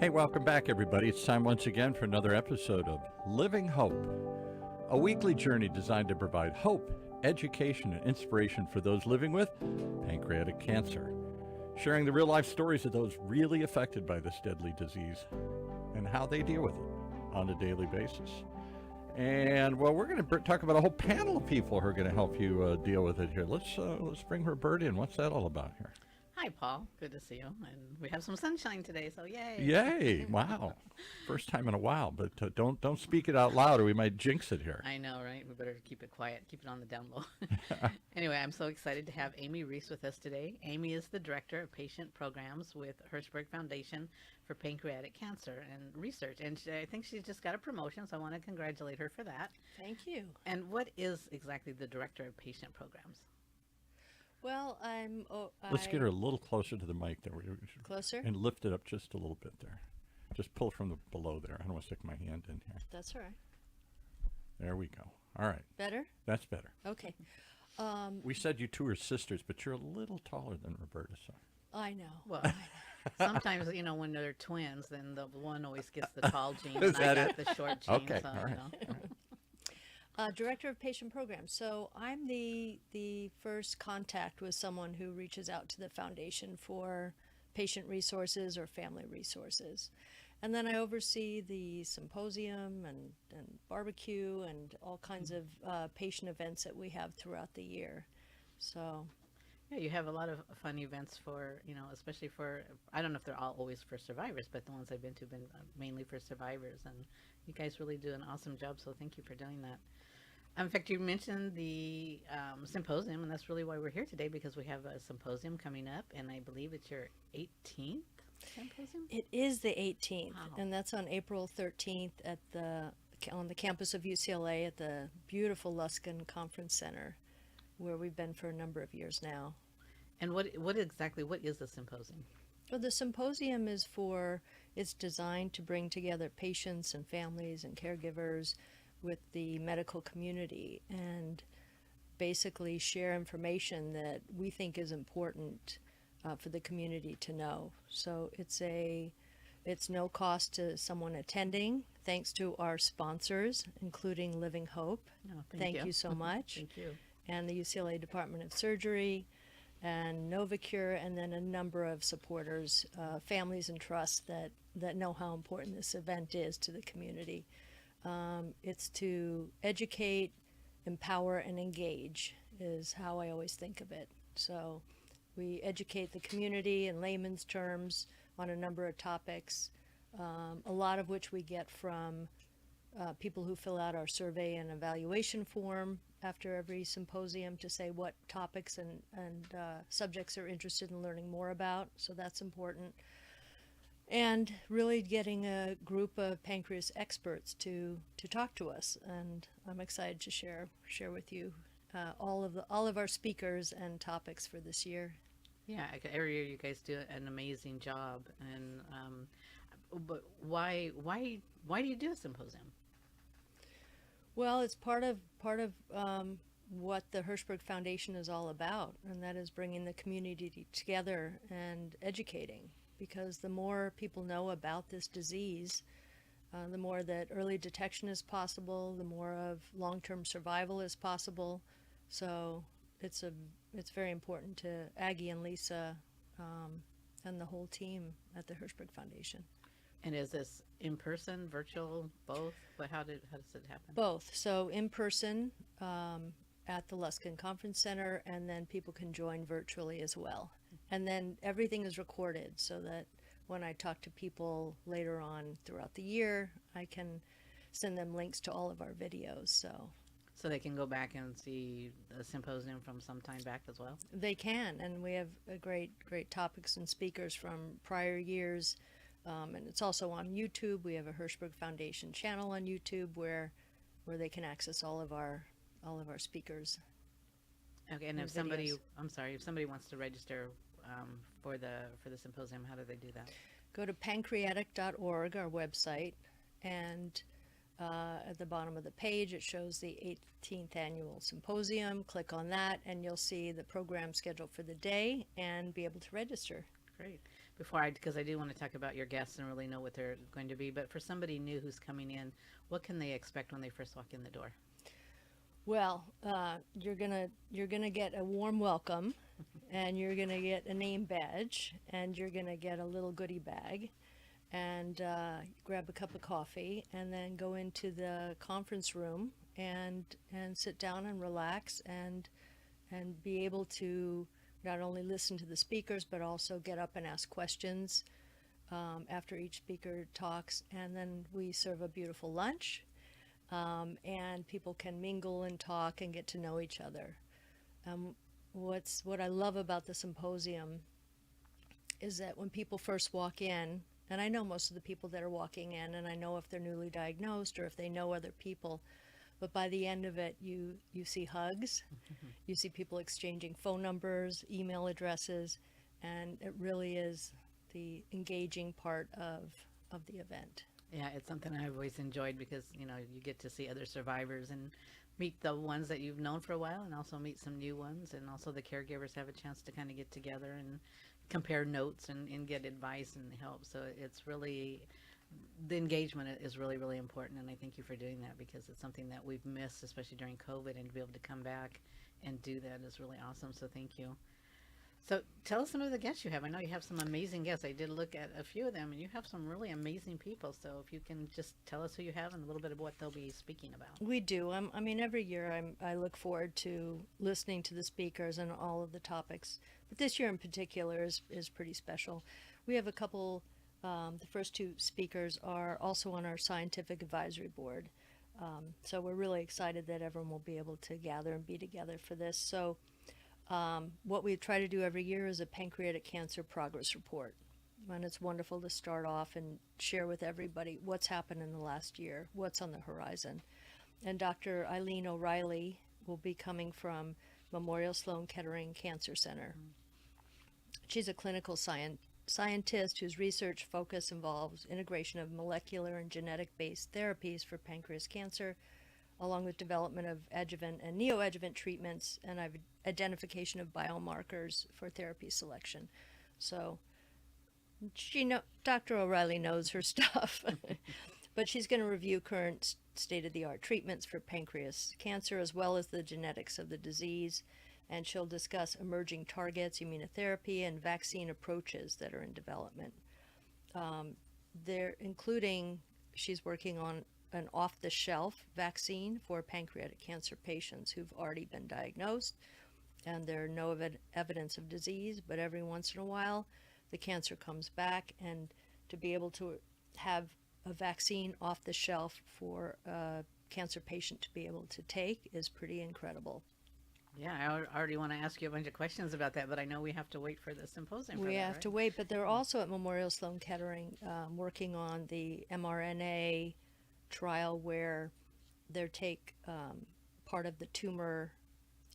Hey, welcome back, everybody. It's time once again for another episode of Living Hope, a weekly journey designed to provide hope, education, and inspiration for those living with pancreatic cancer, sharing the real-life stories of those really affected by this deadly disease and how they deal with it on a daily basis. And, well, we're going to talk about a whole panel of people who are going to help you deal with it here. Let's bring Roberta in. What's that all about here? Hi, Paul. Good to see you. And we have some sunshine today, so yay. Yay. Wow. First time in a while, but don't speak it out loud or we might jinx it here. I know, right? We better keep it quiet, keep it on the down low. Anyway, I'm so excited to have Amy Reiss with us today. Amy is the Director of Patient Programs with Hirshberg Foundation for Pancreatic Cancer and Research. And I think she's just got a promotion, so I want to congratulate her for that. Thank you. And what is exactly the Director of Patient Programs? Well, Let's get her a little closer to the mic there. Closer? And lift it up just a little bit there. Just pull from the below there. I don't want to stick my hand in here. That's all right. There we go. All right. Better? That's better. Okay. We said you two are sisters, but you're a little taller than Roberta, so. I know. Well, sometimes, when they're twins, then the one always gets the tall gene, and I got the short gene. Okay, so, all right. All right. Director of Patient Programs. So I'm the first contact with someone who reaches out to the foundation for patient resources or family resources. And then I oversee the symposium and barbecue and all kinds of patient events that we have throughout the year. So Yeah, you have a lot of fun events for, especially for, I don't know if they're all always for survivors, but the ones I've been to have been mainly for survivors. And you guys really do an awesome job, so thank you for doing that. In fact, you mentioned the symposium, and that's really why we're here today, because we have a symposium coming up, and I believe it's your 18th symposium? it is the 18th, Wow. and that's on April 13th on the campus of UCLA at the beautiful Luskin Conference Center, where we've been for a number of years now. And what is the symposium? Well, the symposium it's designed to bring together patients and families and caregivers with the medical community and basically share information that we think is important for the community to know. So it's no cost to someone attending, thanks to our sponsors, including Living Hope. Oh, Thank you so much. Thank you. And the UCLA Department of Surgery and Novacure, and then a number of supporters, families and trusts that know how important this event is to the community. It's to educate, empower, and engage is how I always think of it. So we educate the community in layman's terms on a number of topics, a lot of which we get from people who fill out our survey and evaluation form after every symposium to say what topics and subjects they're interested in learning more about. So that's important. And really getting a group of pancreas experts to talk to us, and I'm excited to share with you all of our speakers and topics for this year. Yeah, every year you guys do an amazing job. And but why do you do a symposium? Well, it's part of what the Hirshberg Foundation is all about, and that is bringing the community together and educating. Because the more people know about this disease, the more that early detection is possible, the more of long-term survival is possible. So it's very important to Aggie and Lisa and the whole team at the Hirshberg Foundation. And is this in person, virtual, both? But how does it happen? Both. So in person at the Luskin Conference Center, and then people can join virtually as well. And then everything is recorded so that when I talk to people later on throughout the year, I can send them links to all of our videos. So they can go back and see the symposium from some time back as well? They can, and we have a great topics and speakers from prior years. And it's also on YouTube. We have a Hirshberg Foundation channel on YouTube where they can access all of our speakers. Okay, and if videos. if somebody wants to register for the symposium, how do they do that? Go to pancreatic.org, our website, and at the bottom of the page it shows the 18th Annual Symposium. Click on that and you'll see the program schedule for the day and be able to register. Great. because I do want to talk about your guests and really know what they're going to be, but for somebody new who's coming in, what can they expect when they first walk in the door? Well, you're gonna get a warm welcome, and you're gonna get a name badge, and you're gonna get a little goodie bag, and grab a cup of coffee, and then go into the conference room and sit down and relax and be able to not only listen to the speakers but also get up and ask questions after each speaker talks, and then we serve a beautiful lunch. And people can mingle and talk and get to know each other. What I love about the symposium is that when people first walk in, and I know most of the people that are walking in, and I know if they're newly diagnosed or if they know other people, but by the end of it, you see hugs, you see people exchanging phone numbers, email addresses, and it really is the engaging part of the event. Yeah, it's something I've always enjoyed because, you get to see other survivors and meet the ones that you've known for a while and also meet some new ones. And also the caregivers have a chance to kind of get together and compare notes and get advice and help. So it's really, the engagement is really, really important. And I thank you for doing that because it's something that we've missed, especially during COVID, and to be able to come back and do that is really awesome. So thank you. So tell us some of the guests you have. I know you have some amazing guests. I did look at a few of them, and you have some really amazing people. So if you can just tell us who you have and a little bit of what they'll be speaking about. We do. I mean, every year I look forward to listening to the speakers and all of the topics. But this year in particular is pretty special. We have a couple, the first two speakers are also on our scientific advisory board. So we're really excited that everyone will be able to gather and be together for this. So what we try to do every year is a pancreatic cancer progress report. And it's wonderful to start off and share with everybody what's happened in the last year, what's on the horizon. And Dr. Eileen O'Reilly will be coming from Memorial Sloan Kettering Cancer Center. She's a clinical scientist whose research focus involves integration of molecular and genetic-based therapies for pancreas cancer, along with development of adjuvant and neoadjuvant treatments and identification of biomarkers for therapy selection. So Dr. O'Reilly knows her stuff, but she's going to review current state-of-the-art treatments for pancreas cancer as well as the genetics of the disease, and she'll discuss emerging targets, immunotherapy, and vaccine approaches that are in development. She's working on an off-the-shelf vaccine for pancreatic cancer patients who've already been diagnosed, and there are no evidence of disease, but every once in a while the cancer comes back, and to be able to have a vaccine off the shelf for a cancer patient to be able to take is pretty incredible. Yeah, I already want to ask you a bunch of questions about that, but I know we have to wait for the symposium. We have to wait, but they're also at Memorial Sloan Kettering working on the mRNA trial where they take part of the tumor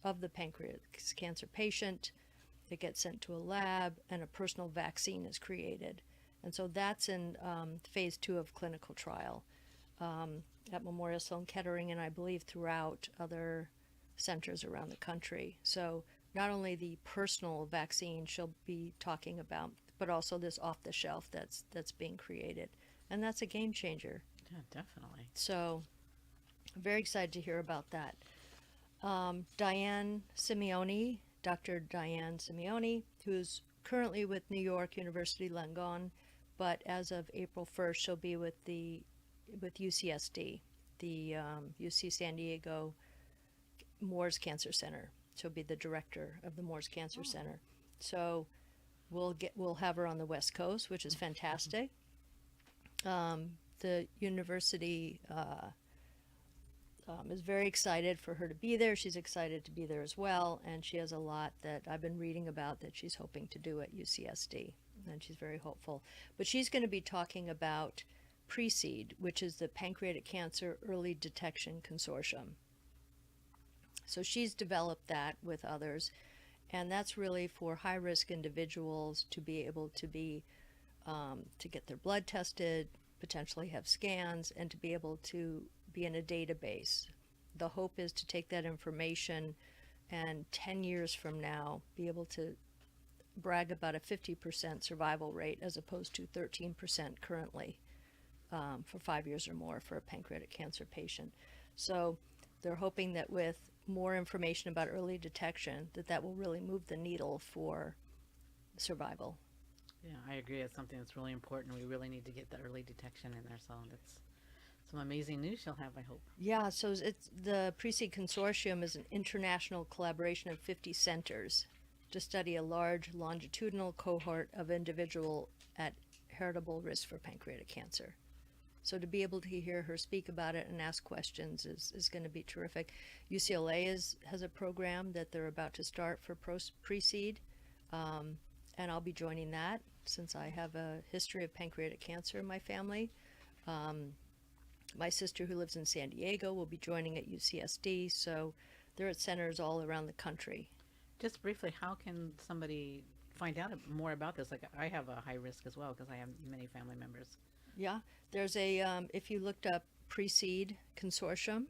of the pancreatic cancer patient, it gets sent to a lab, and a personal vaccine is created. And so that's in phase 2 of clinical trial at Memorial Sloan Kettering, and I believe throughout other centers around the country. So not only the personal vaccine she'll be talking about, but also this off-the-shelf that's being created. And that's a game changer. Yeah, definitely. So I'm very excited to hear about that. Diane Simeone, Dr. Diane Simeone, who's currently with New York University Langone, but as of April 1st, she'll be with UCSD, the UC San Diego Moores Cancer Center. She'll be the director of the Moores Cancer Center. So we'll have her on the West Coast, which is fantastic. The university is very excited for her to be there. She's excited to be there as well, and she has a lot that I've been reading about that she's hoping to do at UCSD, and she's very hopeful. But she's going to be talking about PRECEDE, which is the Pancreatic Cancer Early Detection Consortium. So she's developed that with others, and that's really for high-risk individuals to be able to to get their blood tested, potentially have scans, and to be able to be in a database. The hope is to take that information and 10 years from now be able to brag about a 50% survival rate as opposed to 13% currently for 5 years or more for a pancreatic cancer patient. So they're hoping that with more information about early detection, that will really move the needle for survival. Yeah, I agree. It's something that's really important. We really need to get the early detection in there. So that's some amazing news you'll have, I hope. Yeah, so it's the Pre-Seed Consortium is an international collaboration of 50 centers to study a large longitudinal cohort of individual at heritable risk for pancreatic cancer. So to be able to hear her speak about it and ask questions is going to be terrific. UCLA has a program that they're about to start for Pre-Seed, and I'll be joining that since I have a history of pancreatic cancer in my family. My sister, who lives in San Diego, will be joining at UCSD, so they're at centers all around the country. Just briefly, how can somebody find out more about this? Like, I have a high risk as well because I have many family members. Yeah, there's a, if you looked up Pre-Seed Consortium,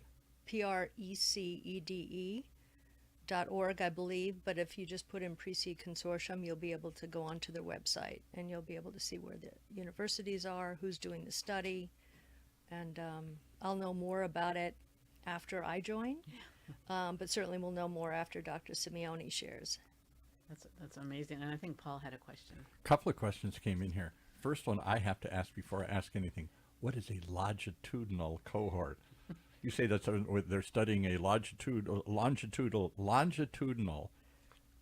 PRECEDE.org, I believe, but if you just put in Pre-Seed Consortium, you'll be able to go onto their website and you'll be able to see where the universities are, who's doing the study, and I'll know more about it after I join, but certainly we'll know more after Dr. Simeone shares. That's amazing. And I think Paul had a question. A couple of questions came in here. First one I have to ask before I ask anything. What is a longitudinal cohort? You say that they're studying a longitudinal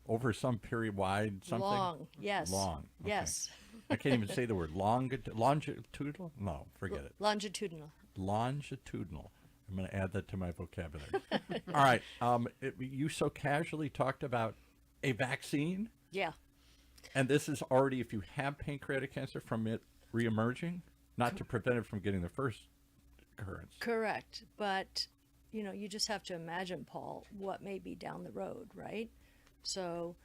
over some period wide something? Long, yes. Long. Okay. Yes. I can't even say the word longitudinal. No, forget it. Longitudinal. Longitudinal. I'm going to add that to my vocabulary. All right. You so casually talked about a vaccine. Yeah. And this is already, if you have pancreatic cancer, from it reemerging, not to prevent it from getting the first occurrence. Correct. But, you just have to imagine, Paul, what may be down the road, right? So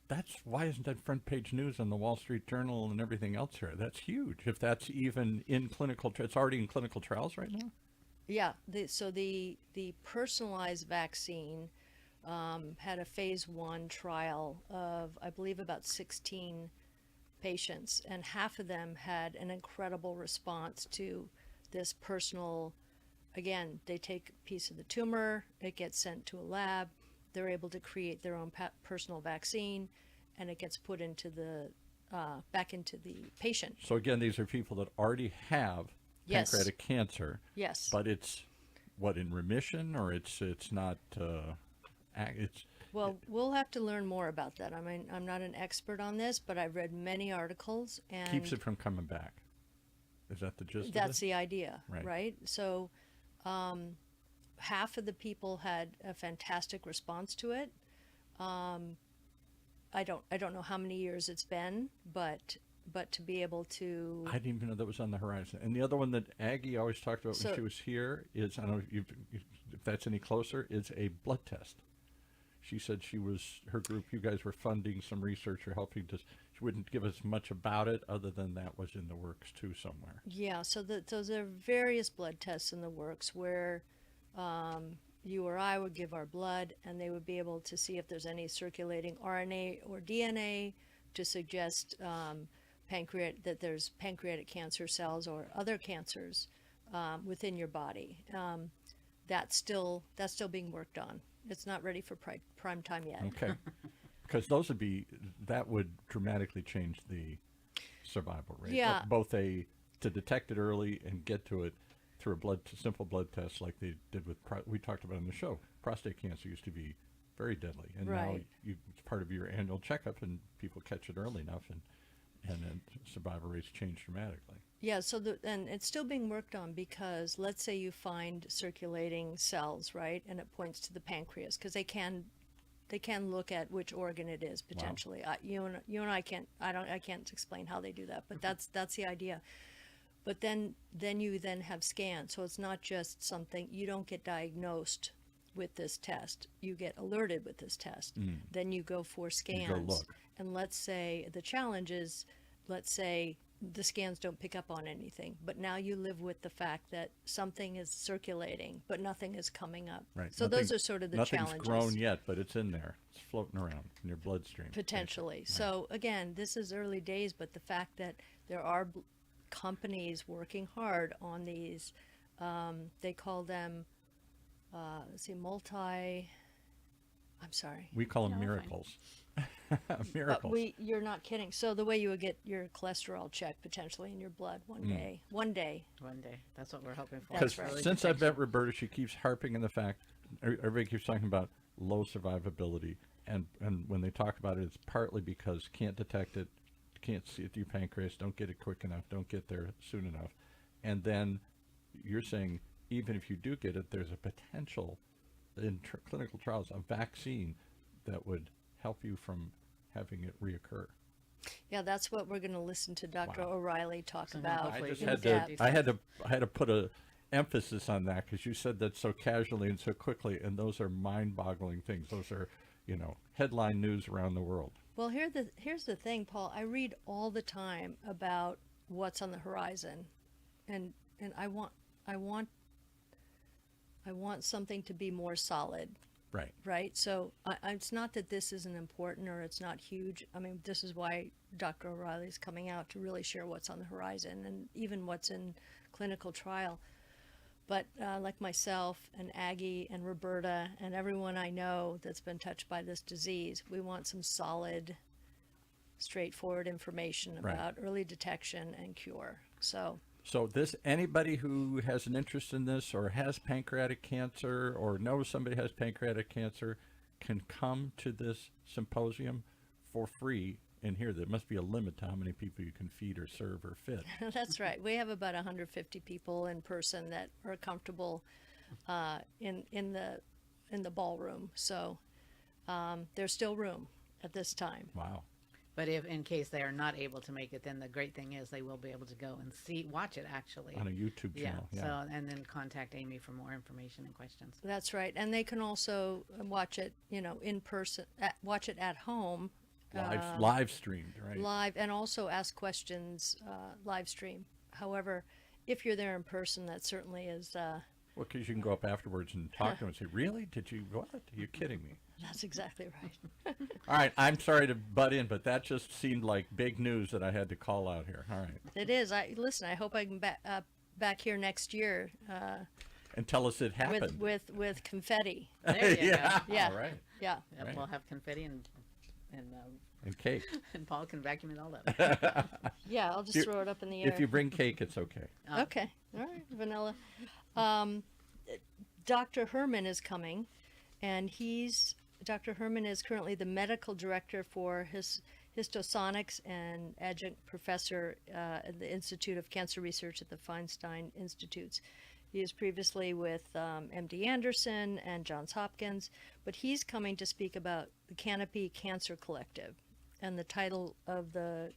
that's why isn't that front page news on the Wall Street Journal and everything else here? That's huge. If that's even in clinical, it's already in clinical trials right now. Yeah. So the personalized vaccine had a phase 1 trial of, I believe, about 16 patients, and half of them had an incredible response to this personal. Again, they take a piece of the tumor, it gets sent to a lab. They're able to create their own personal vaccine, and it gets put into the back into the patient. So again, these are people that already have pancreatic cancer. Yes. But it's in remission, or it's not. Well, we'll have to learn more about that. I mean, I'm not an expert on this, but I've read many articles, and keeps it from coming back. Is that the gist? That's the idea, right? Right. So. Half of the people had a fantastic response to it. I don't know how many years it's been, but to be able to. I didn't even know that was on the horizon. And the other one that Aggie always talked about when she was here is, I don't know if that's any closer, is a blood test. She said her group, you guys were funding some research or helping to. She wouldn't give us much about it other than that was in the works too somewhere. Yeah, so those are various blood tests in the works where you or I would give our blood, and they would be able to see if there's any circulating RNA or DNA to suggest that there's pancreatic cancer cells or other cancers within your body. That's still being worked on. It's not ready for prime time yet. Okay. Because that would dramatically change the survival rate. Yeah. Both to detect it early and get to it through a simple blood test like they did with, we talked about on the show. Prostate cancer used to be very deadly. And now it's part of your annual checkup, and people catch it early enough, and then survival rates change dramatically. Yeah, and it's still being worked on, because let's say you find circulating cells, right, and it points to the pancreas, because they can look at which organ it is potentially. Wow. You and I can't explain how they do that, but that's the idea. But then you have scans, so it's not just something, you don't get diagnosed with this test, you get alerted with this test. Then you go for scans. You go look. And let's say the challenge is, let's say the scans don't pick up on anything. But now you live with the fact that something is circulating, but nothing is coming up. Right. So those are sort of the nothing's challenges. grown yet, but it's in there. It's floating around in your bloodstream. Potentially. Right. So again, this is early days, but the fact that there are companies working hard on these, they call them, I'm sorry. We call them No, fine. miracles. But Miracles. you're not kidding. So the way you would get your cholesterol checked potentially in your blood one day. One day. That's what we're hoping for. Because That's right. since I've met Roberta, she keeps harping on the fact, everybody keeps talking about low survivability. And when they talk about it, it's partly because can't detect it, can't see it through your pancreas, don't get it quick enough, don't get there soon enough. And then you're saying, even if you do get it, there's a potential in clinical trials, a vaccine that would help you from having it reoccur. Yeah, that's what we're going to listen to Dr. Wow. O'Reilly talk So about. hopefully I just in had depth. to, I had to put a emphasis on that because you said that so casually and so quickly, and those are mind-boggling things. Those are, headline news around the world. Well, here's the thing, Paul. I read all the time about what's on the horizon, and I want something to be more solid. Right. Right. So it's not that this isn't important or it's not huge. I mean, this is why Dr. O'Reilly is coming out to really share what's on the horizon and even what's in clinical trial. But like myself and Aggie and Roberta and everyone I know that's been touched by this disease, we want some solid, straightforward information Right. about early detection and cure. So Anybody who has an interest in this or has pancreatic cancer or knows somebody has pancreatic cancer can come to this symposium for free. And here, there must be a limit to how many people you can feed or serve or fit. that's right. We have about 150 people in person that are comfortable in the ballroom. So there's still room at this time. Wow. But if in case they are not able to make it, then the great thing is they will be able to go and watch it actually. On a YouTube channel. Yeah. So, and then contact Amy for more information and questions. That's right. And they can also watch it, in person, watch it at home. Live streamed, right? Live, and also ask questions live stream. However, if you're there in person, that certainly is, Well, because you can go up afterwards and talk to them and say, really? Did you what? You're kidding me. that's exactly right. All right, I'm sorry to butt in, but that just seemed like big news that I had to call out here. All right. It is. Listen, I hope I can back here next year And tell us it happened. with confetti. There you yeah. go. Yeah. All right. Yeah. Yep, Right. we'll have confetti and cake. and Paul can vacuum it all up. Yeah, I'll just If- throw it up in the air. If you bring cake, it's okay. Okay. All right. Vanilla. Dr. Herman is coming, and Dr. Herman is currently the medical director for histosonics and adjunct professor at the Institute of Cancer Research at the Feinstein Institutes. He was previously with MD Anderson and Johns Hopkins, but he's coming to speak about the Pancreatic Cancer Collective. And the title of the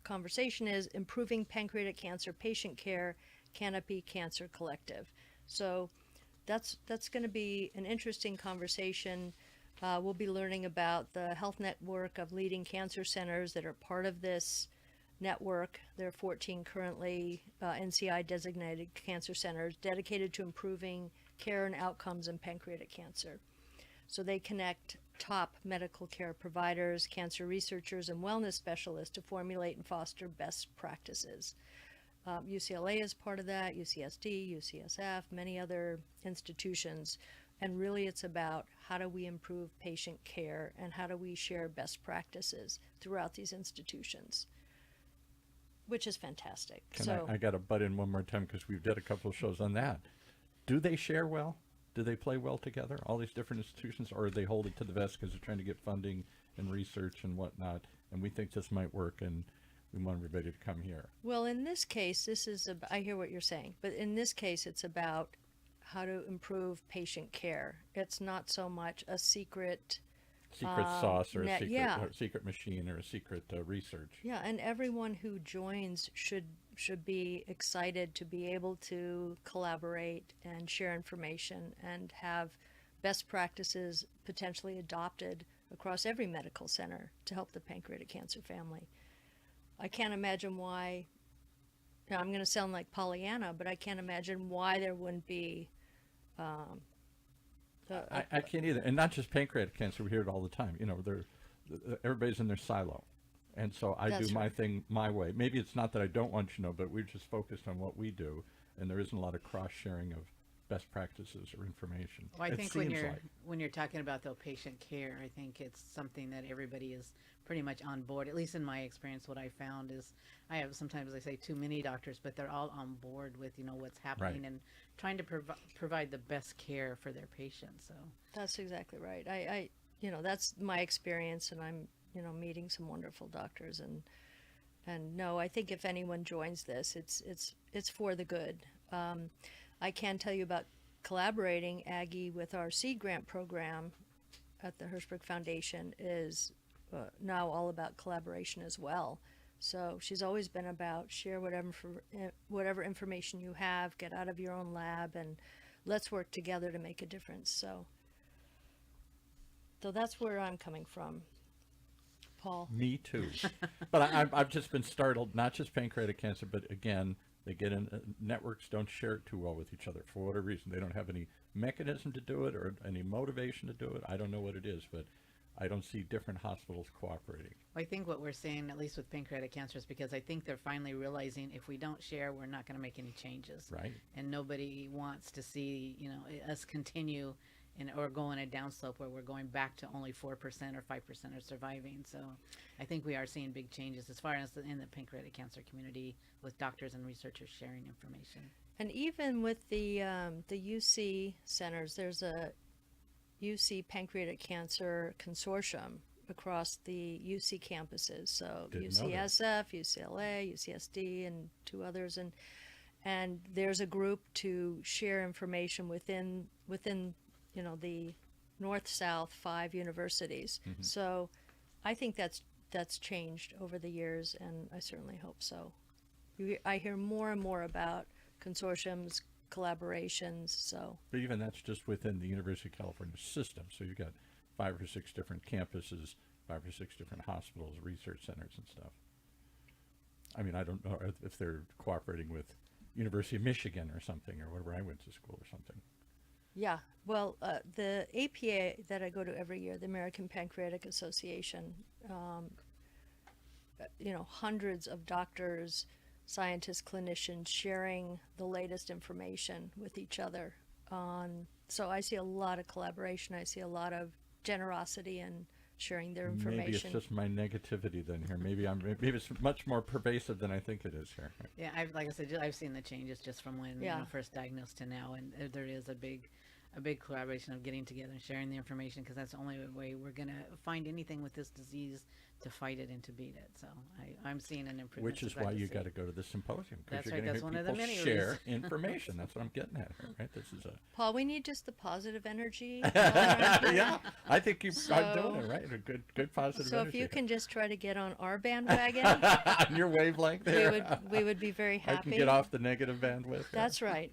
conversation is Improving Pancreatic Cancer Patient Care, Pancreatic Cancer Collective. So that's going to be an interesting conversation. We'll be learning about the health network of leading cancer centers that are part of this network. There are 14 currently NCI designated cancer centers dedicated to improving care and outcomes in pancreatic cancer. So they connect top medical care providers, cancer researchers, and wellness specialists to formulate and foster best practices. UCLA is part of that, UCSD, UCSF, many other institutions. And really it's about how do we improve patient care and how do we share best practices throughout these institutions, which is fantastic. I got to butt in one more time because we've did a couple of shows on that. Do they share well? Do they play well together, all these different institutions, or they hold it to the vest because they're trying to get funding and research and whatnot, and we think this might work and we want everybody to come here? Well, in this case, I hear what you're saying, but in this case, it's about how to improve patient care. It's not so much a secret sauce or a secret, yeah. or secret machine or a secret research. Yeah, and everyone who joins should be excited to be able to collaborate and share information and have best practices potentially adopted across every medical center to help the pancreatic cancer family. I can't imagine why. Now, I'm going to sound like Pollyanna, but I can't imagine why there wouldn't be. I can't either. And not just pancreatic cancer, we hear it all the time. You know, everybody's in their silo. And so I That's do my right. thing my way. Maybe it's not that I don't want you to know, but we're just focused on what we do. And there isn't a lot of cross-sharing of best practices or information. Well, I It think seems when like. you're talking about the patient care, I think it's something that everybody is pretty much on board. At least in my experience, what I found is I have sometimes I say too many doctors, but they're all on board with what's happening and trying to provide the best care for their patients. So That's exactly right. That's my experience, and I'm, meeting some wonderful doctors, and no, I think if anyone joins this, it's for the good. I can tell you about collaborating Aggie with our seed grant program at the Hirshberg Foundation is now all about collaboration as well. So she's always been about share whatever information you have, get out of your own lab, and let's work together to make a difference. So that's where I'm coming from, Paul. Me too. But I've just been startled, not just pancreatic cancer, but again, they get in, networks don't share it too well with each other for whatever reason. They don't have any mechanism to do it or any motivation to do it. I don't know what it is, but I don't see different hospitals cooperating. I think what we're saying, at least with pancreatic cancer, is because I think they're finally realizing if we don't share, we're not going to make any changes. Right. And nobody wants to see, us continue or go in a downslope where we're going back to only 4% or 5% are surviving. So I think we are seeing big changes as far as in the pancreatic cancer community with doctors and researchers sharing information. And even with the UC centers, there's a UC Pancreatic Cancer Consortium across the UC campuses. So UCSF, UCLA, UCSD, and two others, and there's a group to share information within the north-south 5 universities. Mm-hmm. So I think that's changed over the years, and I certainly hope so. I hear more and more about consortiums, collaborations. So, But even that's just within the University of California system. So you've got 5 or 6 different campuses, 5 or 6 different hospitals, research centers and stuff. I mean, I don't know if they're cooperating with University of Michigan or something, or wherever I went to school or something. yeah. Well, the APA that I go to every year, the American Pancreatic Association, hundreds of doctors, scientists, clinicians sharing the latest information with each other. So I see a lot of collaboration. I see a lot of generosity in sharing their information. Maybe it's just my negativity then here. Maybe it's much more pervasive than I think it is here. Yeah, like I said, I've seen the changes just from when first diagnosed to now, and there is a big collaboration of getting together and sharing the information, because that's the only way we're going to find anything with this disease to fight it and to beat it. So I'm seeing an improvement. Which is why you got to go to the symposium, because That's you're right, going that's to one hear of the people many share reasons. information. That's what I'm getting at here, right? This is Paul, we need just the positive energy. yeah, I think I'm So- doing it right. A good positive So if energy. you can just try to get on our bandwagon, on your wavelength there, we would be very I happy. can get off the negative bandwidth. That's right.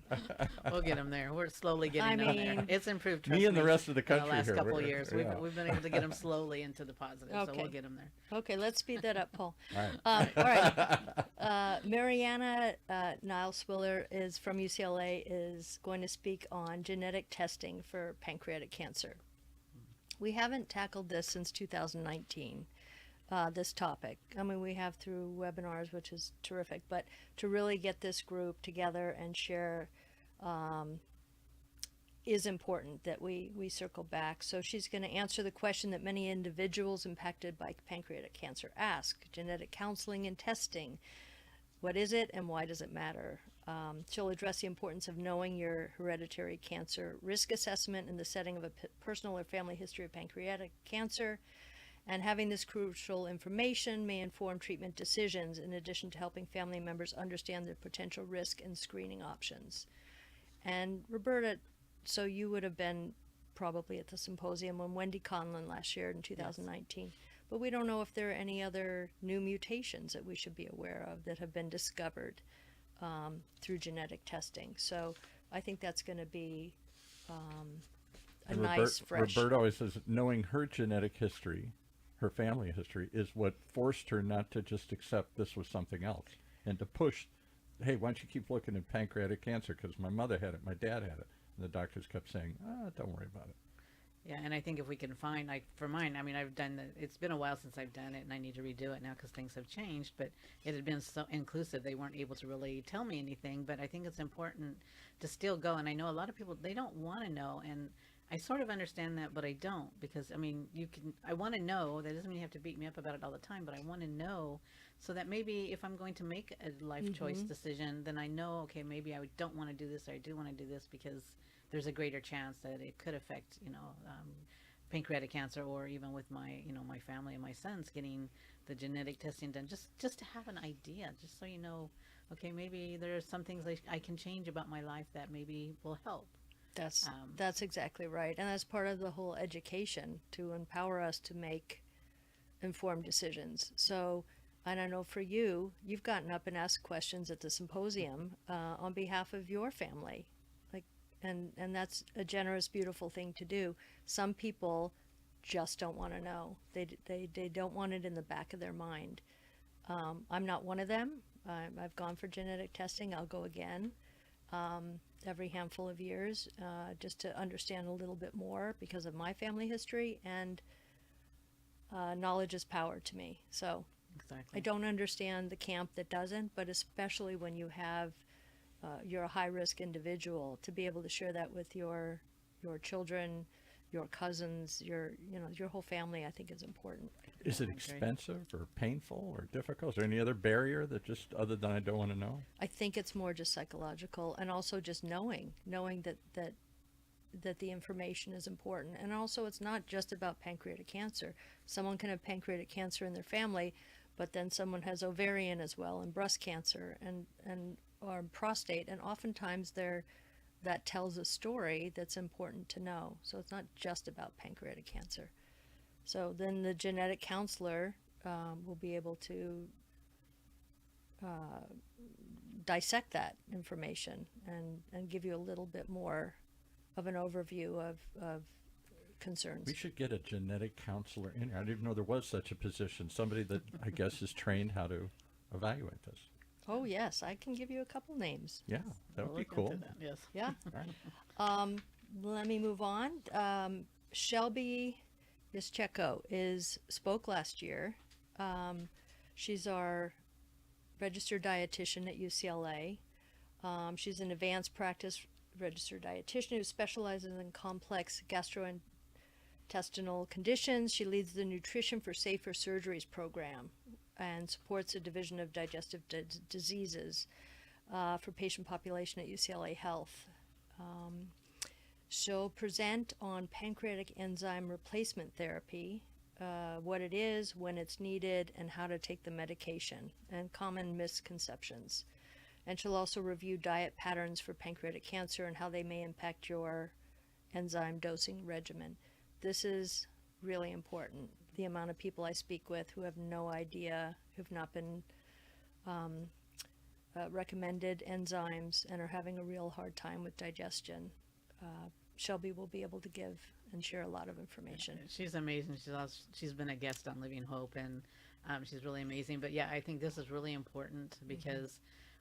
We'll get them there. We're slowly getting I them there. mean- It's improved. Trust Me and the me, rest of the in country the last here. couple of we're- years, yeah. we've been able to get them slowly into the positive. So Okay. we'll get them there. Okay, let's speed that up, Paul. All right. All right. Mariana Niles-Swiller is from UCLA, is going to speak on genetic testing for pancreatic cancer. We haven't tackled this since 2019, this topic. I mean, we have through webinars, which is terrific, but to really get this group together and share is important that we circle back. So she's going to answer the question that many individuals impacted by pancreatic cancer ask: genetic counseling and testing. What is it and why does it matter? She'll address the importance of knowing your hereditary cancer risk assessment in the setting of a personal or family history of pancreatic cancer. And having this crucial information may inform treatment decisions, in addition to helping family members understand their potential risk and screening options. And Roberta, so you would have been probably at the symposium when Wendy Conlon last year in 2019. Yes. But we don't know if there are any other new mutations that we should be aware of that have been discovered through genetic testing. So I think that's going to be a And nice, fresh... Roberta always says, knowing her genetic history, her family history is what forced her not to just accept this was something else and to push, hey, why don't you keep looking at pancreatic cancer, because my mother had it, my dad had it. And the doctors kept saying, don't worry about it. Yeah, and I think if we can find, like for mine, I mean, it's been a while since I've done it, and I need to redo it now because things have changed, but it had been so inclusive, they weren't able to really tell me anything, but I think it's important to still go, and I know a lot of people, they don't want to know, and I sort of understand that, but I don't, because, I mean, I want to know, that doesn't mean you have to beat me up about it all the time, but I want to know so that maybe if I'm going to make a life choice decision, then I know, okay, maybe I don't want to do this, or I do want to do this because there's a greater chance that it could affect, pancreatic cancer, or even with my, my family and my sons getting the genetic testing done, just to have an idea, just so you know, okay, maybe there are some things I can change about my life that maybe will help. That's exactly right. And that's part of the whole education, to empower us to make informed decisions. So I don't know, for you, you've gotten up and asked questions at the symposium on behalf of your family. And that's a generous, beautiful thing to do. Some people just don't want to know. They don't want it in the back of their mind. I'm not one of them. I've gone for genetic testing. I'll go again every handful of years just to understand a little bit more because of my family history. And knowledge is power to me. So Exactly. I don't understand the camp that doesn't, but especially when you're a high-risk individual, to be able to share that with your children, your cousins, your whole family, I think is important. Is it expensive or painful or difficult? Is there any other barrier that just, other than I don't want to know? I think it's more just psychological, and also just knowing that the information is important. And also, it's not just about pancreatic cancer. Someone can have pancreatic cancer in their family, but then someone has ovarian as well, and breast cancer, and or prostate, and oftentimes that tells a story that's important to know. So it's not just about pancreatic cancer. So then the genetic counselor will be able to dissect that information and give you a little bit more of an overview of concerns. We should get a genetic counselor in here. I didn't even know there was such a position. Somebody that I guess is trained how to evaluate this. Oh, yes, I can give you a couple names. Yeah, that would be We'll look cool. into that, yes. Yeah. Right. Let me move on. Shelby Yashcheko spoke last year. She's our registered dietitian at UCLA. She's an advanced practice registered dietitian who specializes in complex gastrointestinal conditions. She leads the Nutrition for Safer Surgeries program and supports a division of digestive diseases for patient population at UCLA Health. She'll present on pancreatic enzyme replacement therapy, what it is, when it's needed, and how to take the medication, and common misconceptions. And she'll also review diet patterns for pancreatic cancer and how they may impact your enzyme dosing regimen. This is really important. The amount of people I speak with who have no idea, who've not been recommended enzymes and are having a real hard time with digestion. Shelby will be able to give and share a lot of information. She's amazing. She's been a guest on Living Hope, and she's really amazing. But yeah, I think this is really important because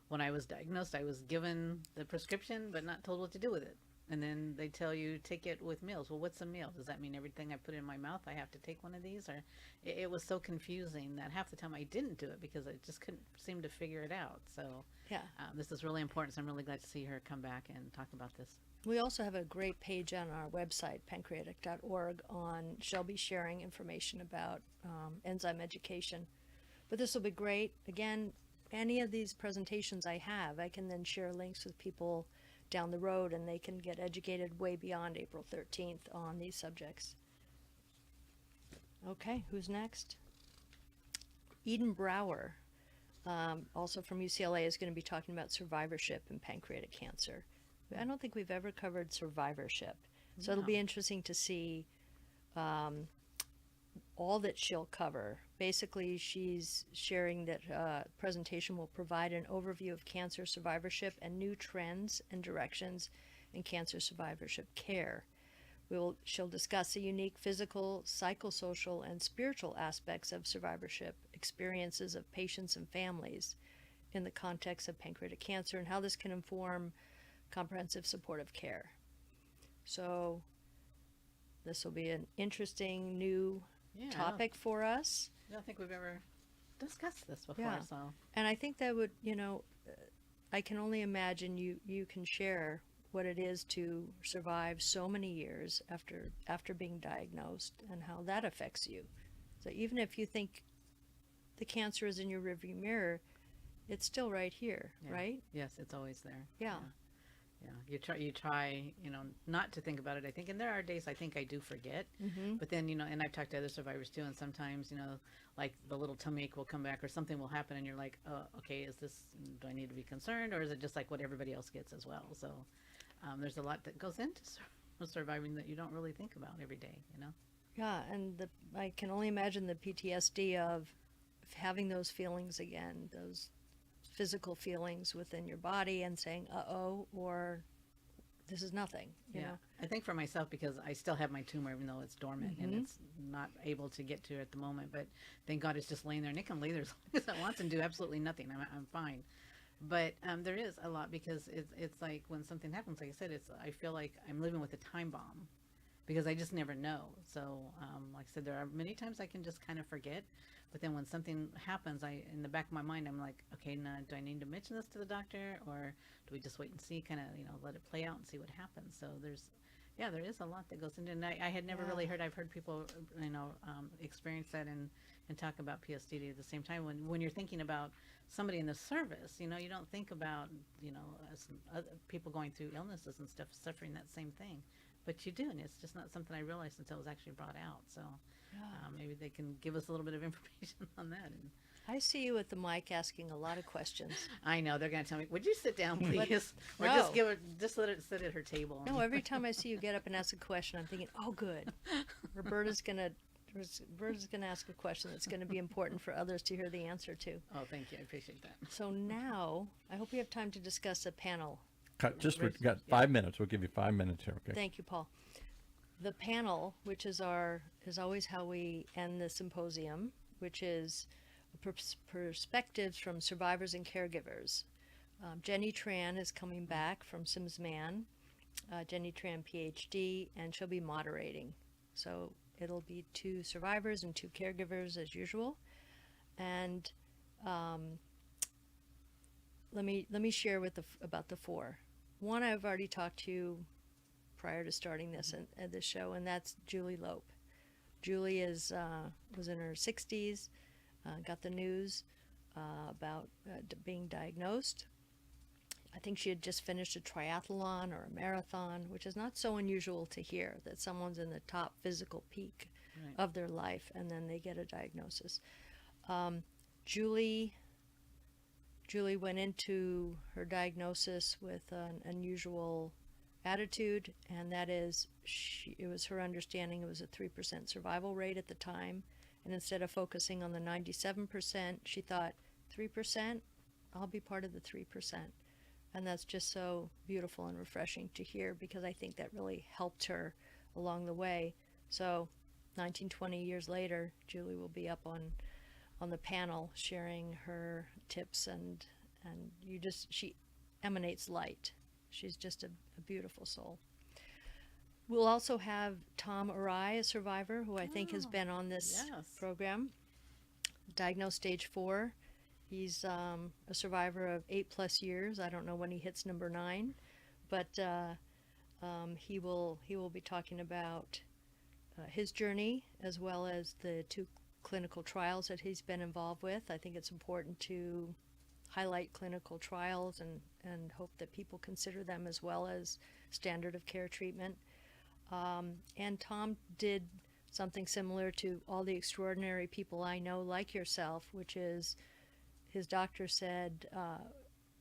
when I was diagnosed, I was given the prescription but not told what to do with it. And then they tell you, take it with meals. Well, what's a meal? Does that mean everything I put in my mouth, I have to take one of these? Or it was so confusing that half the time I didn't do it because I just couldn't seem to figure it out. So Yeah. This is really important. So I'm really glad to see her come back and talk about this. We also have a great page on our website, pancreatic.org, on Shelby sharing information about enzyme education. But this will be great. Again, any of these presentations I have, I can then share links with people down the road, and they can get educated way beyond April 13th on these subjects. Okay, who's next? Eden Brower, also from UCLA, is going to be talking about survivorship in pancreatic cancer. I don't think we've ever covered survivorship, so it'll be interesting to see all that she'll cover. Basically, she's sharing that presentation will provide an overview of cancer survivorship and new trends and directions in cancer survivorship care. She'll discuss the unique physical, psychosocial, and spiritual aspects of survivorship, experiences of patients and families in the context of pancreatic cancer, and how this can inform comprehensive supportive care. So this will be an interesting new Yeah, topic for us. I don't think we've ever discussed this before. Yeah. So And I think that would, I can only imagine you can share what it is to survive so many years after being diagnosed and how that affects you. So even if you think the cancer is in your rearview mirror, it's still right here, yeah. right? Yes, it's always there. Yeah. Yeah. You try, not to think about it, I think. And there are days I think I do forget. Mm-hmm. But then, and I've talked to other survivors too, and sometimes, like the little tummy ache will come back or something will happen and you're like, oh, okay, do I need to be concerned, or is it just like what everybody else gets as well? So there's a lot that goes into surviving that you don't really think about every day, Yeah, and I can only imagine the PTSD of having those feelings again, those physical feelings within your body, and saying, uh-oh, or this is nothing, you know? I think for myself, because I still have my tumor, even though it's dormant and it's not able to get to it at the moment, but thank God it's just laying there, and it can lay there as long as it wants and do absolutely nothing. I'm fine. But there is a lot, because it's like when something happens, like I said, I feel like I'm living with a time bomb, because I just never know. So like I said, there are many times I can just kind of forget. But then when something happens, in the back of my mind, I'm like, okay, now do I need to mention this to the doctor, or do we just wait and see, kind of, let it play out and see what happens? So there is a lot that goes into it. And I had never really heard, I've heard people, experience that and talk about PSTD at the same time. When you're thinking about somebody in the service, you don't think about, other people going through illnesses and stuff, suffering that same thing. But you do, and it's just not something I realized until it was actually brought out. So maybe they can give us a little bit of information on that. And I see you at the mic asking a lot of questions. I know they're going to tell me, "Would you sit down, please?" Or No. just let it sit at her table. No, every time I see you get up and ask a question, I'm thinking, oh, good. Roberta's going to ask a question that's going to be important for others to hear the answer to. Oh, thank you. I appreciate that. So now, I hope we have time to discuss a panel. We've got 5 minutes. We'll give you 5 minutes here, okay? Thank you, Paul. The panel, which is always how we end the symposium, which is perspectives from survivors and caregivers. Jenny Tran is coming back from SimsMan, Jenny Tran, PhD, and she'll be moderating. So it'll be 2 survivors and 2 caregivers as usual. And let me share about the 4. One I've already talked to prior to starting this this show, and that's Julie Lope. Julie was in her 60s, got the news about being diagnosed. I think she had just finished a triathlon or a marathon, which is not so unusual to hear, that someone's in the top physical peak of their life and then they get a diagnosis. Julie went into her diagnosis with an unusual attitude, and that is, it was her understanding it was a 3% survival rate at the time, and instead of focusing on the 97%, she thought, 3%, I'll be part of the 3%. And that's just so beautiful and refreshing to hear, because I think that really helped her along the way. So 19, 20 years later, Julie will be up on the panel sharing her tips, and she emanates light. She's just a beautiful soul. We'll also have Tom Arai, a survivor, who I think has been on this program, diagnosed stage 4. He's a survivor of 8+ years. I don't know when he hits number 9, but he will be talking about his journey, as well as the 2 clinical trials that he's been involved with. I think it's important to highlight clinical trials and hope that people consider them as well as standard of care treatment. And Tom did something similar to all the extraordinary people I know, like yourself, which is his doctor said,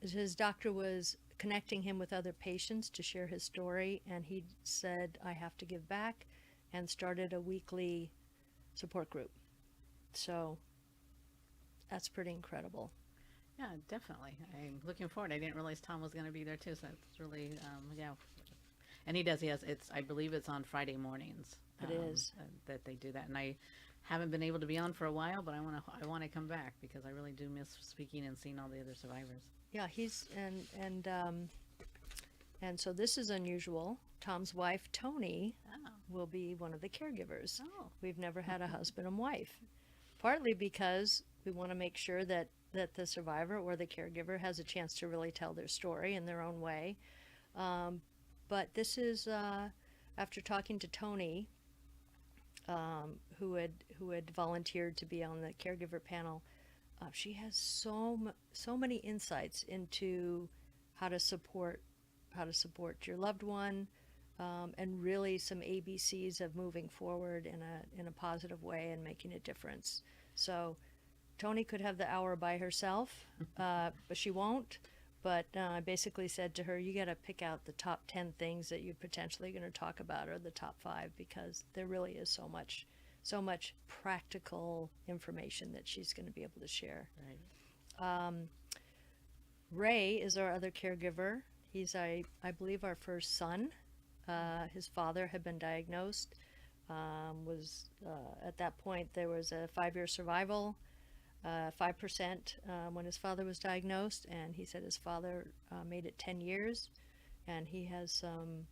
his doctor was connecting him with other patients to share his story, and he said, I have to give back, and started a weekly support group. So that's pretty incredible. Yeah, definitely. I'm looking forward. I didn't realize Tom was going to be there too, so that's really, And he does. He has. I believe it's on Friday mornings. It is. that they do that, and I haven't been able to be on for a while, but I want to come back because I really do miss speaking and seeing all the other survivors. Yeah, and so this is unusual. Tom's wife, Tony, Oh. will be one of the caregivers. Oh. We've never had a husband and wife, partly because we want to make sure that the survivor or the caregiver has a chance to really tell their story in their own way. But this is after talking to Tony, who had volunteered to be on the caregiver panel. She has so many insights into how to support your loved one, and really some ABCs of moving forward in a positive way and making a difference. So Tony could have the hour by herself, but she won't. But I basically said to her, you got to pick out the top 10 things that you're potentially going to talk about, or the top 5, because there really is so much practical information that she's going to be able to share. Right. Ray is our other caregiver. He's, I believe, our first son. His father had been diagnosed. At that point, there was a 5-year survival, 5% when his father was diagnosed, and he said his father made it 10 years, and he has some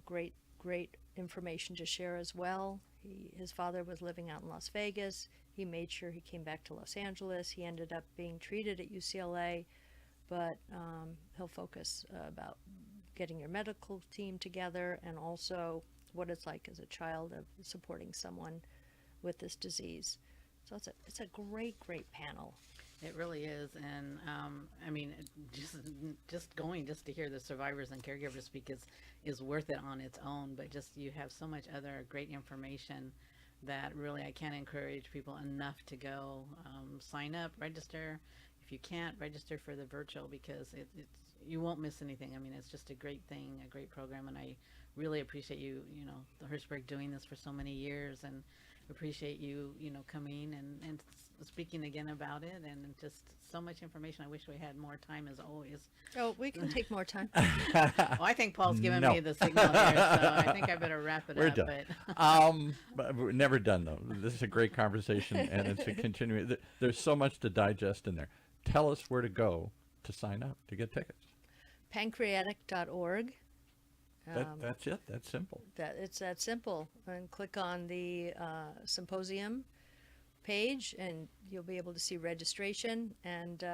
great information to share as well. His father was living out in Las Vegas. He made sure he came back to Los Angeles. He ended up being treated at UCLA, but he'll focus about getting your medical team together, and also what it's like as a child of supporting someone with this disease. So it's a great panel. It really is, and I mean, just to hear the survivors and caregivers speak is worth it on its own. But just you have so much other great information that really I can't encourage people enough to go sign up, register. If you can't, register for the virtual, because you won't miss anything. I mean, it's just a great thing, a great program, and I really appreciate you know, the Hirshberg doing this for so many years, and appreciate you coming and speaking again about it, and just so much information. I wish we had more time, as always. Oh, we can take more time. Well, I think Paul's giving me the signal here, so I think I better wrap it We're up. done. But we're never done, though. This is a great conversation, and it's a continuing. There's so much to digest in there. Tell us where to go to sign up, to get tickets. Pancreatic.org. That's it. That's simple. It's that simple. And click on the symposium page, and you'll be able to see registration. And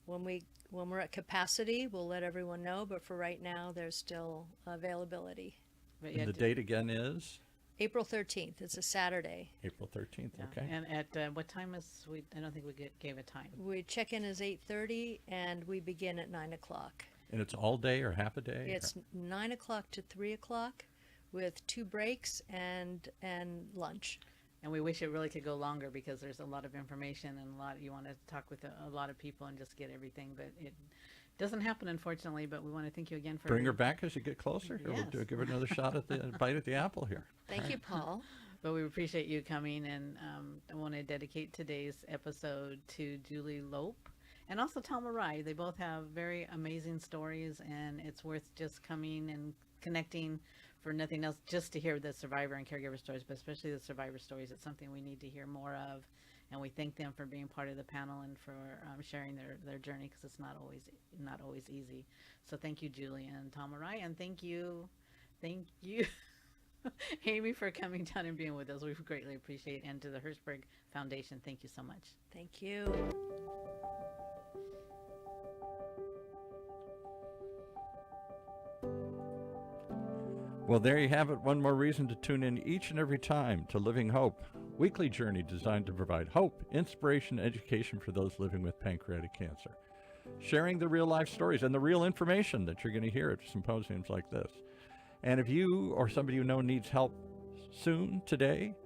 when we're at capacity, we'll let everyone know. But for right now, there's still availability. And the date again is April 13th. It's a Saturday. April 13th. Yeah. Okay. And at what time is we? I don't think we gave a time. We check-in is 8:30, and we begin at 9 o'clock. And it's all day or half a day? It's 9 o'clock to 3 o'clock with 2 breaks and lunch. And we wish it really could go longer, because there's a lot of information and you want to talk with a lot of people and just get everything, but it doesn't happen, unfortunately. But we want to thank you again for Bring her back as you get closer. Yes. We'll give her another shot at the bite at the apple here. Thank you, Paul. But we appreciate you coming, and I want to dedicate today's episode to Julie Lope and also Tom Reiss. They both have very amazing stories, and it's worth just coming and connecting for nothing else, just to hear the survivor and caregiver stories, but especially the survivor stories. It's something we need to hear more of, and we thank them for being part of the panel and for sharing their journey, because it's not always easy. So thank you, Julie and Tom Reiss, and thank you, Amy, for coming down and being with us. We greatly appreciate it. And to the Hirshberg Foundation, thank you so much. Thank you. Well, there you have it. One more reason to tune in each and every time to Living Hope, weekly journey designed to provide hope, inspiration, education for those living with pancreatic cancer. Sharing the real life stories and the real information that you're going to hear at symposiums like this. And if you or somebody you know needs help soon, today,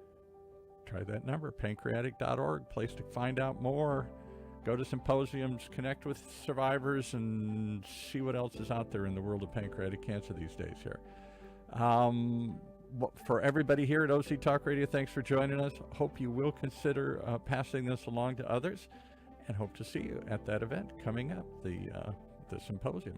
try that number, pancreatic.org, place to find out more. Go to symposiums, connect with survivors, and see what else is out there in the world of pancreatic cancer these days here. For everybody here at OC Talk Radio, thanks for joining us. Hope you will consider passing this along to others, and hope to see you at that event coming up, the symposium.